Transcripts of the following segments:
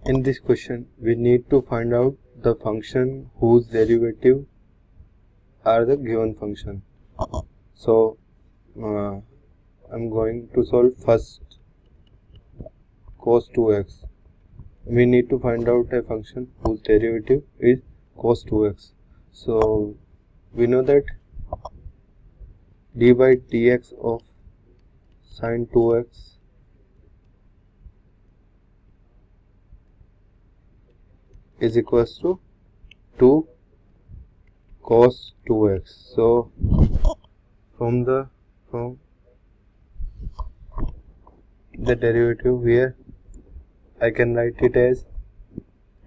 In this question, we need to find out the function whose derivative are the given function. So, I'm going to solve first cos 2x. We need to find out a function whose derivative is cos 2x. So, we know that d by dx of sin 2x is equals to 2 cos 2x. So, from the derivative here, I can write it as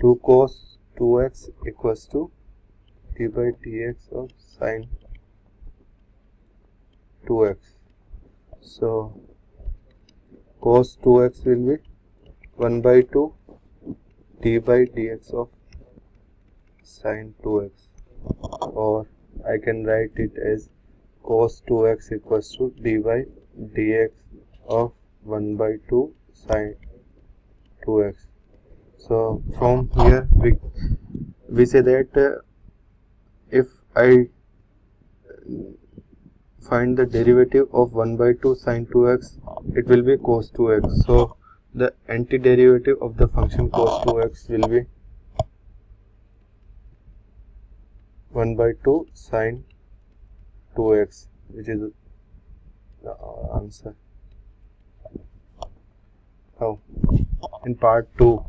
2 cos 2x equals to d by dx of sin 2x. So, cos 2x will be 1 by 2 d by dx of sin 2x, or I can write it as cos 2x equals to d by dx of 1 by 2 sin 2x. So from here we say that if I find the derivative of 1 by 2 sin 2x, it will be cos 2x. So the antiderivative of the function cos 2x will be 1 by 2 sin 2x, which is the answer. Now, in part 2,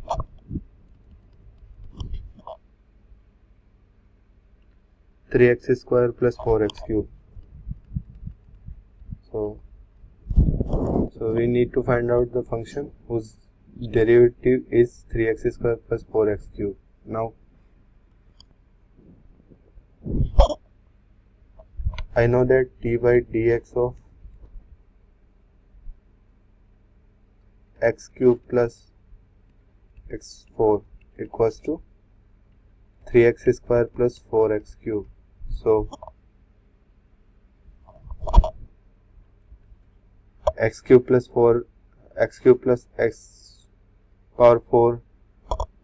three x square plus 4x cube. So we need to find out the function whose derivative is 3x square plus 4x cube. Now, I know that d by dx of x cube plus x4 equals to 3x square plus 4x cube. So, x cube plus x power 4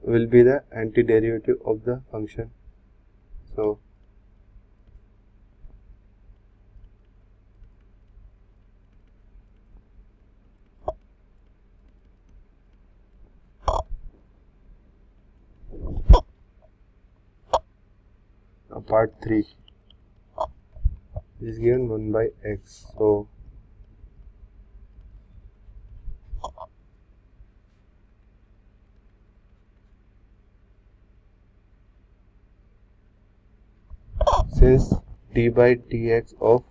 will be the antiderivative of the function. So, part 3 is given 1 by x. So, since d by dx of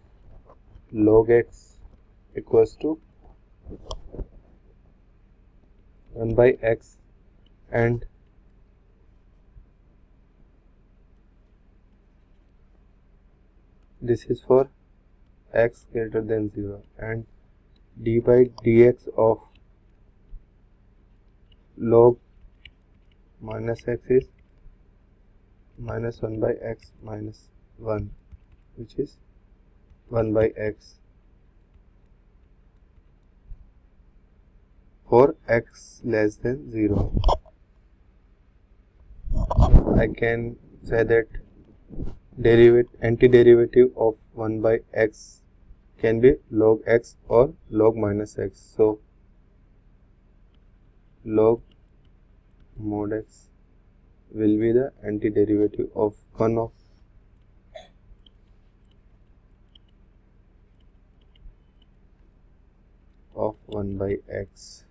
log x equals to 1 by x, and this is for x greater than 0, and d by dx of log minus x is minus 1 by x minus 1, which is 1 by x for x less than 0. I can say that antiderivative of 1 by x can be log x or log minus x. So, log mod x will be the antiderivative of 1 of 1 by x.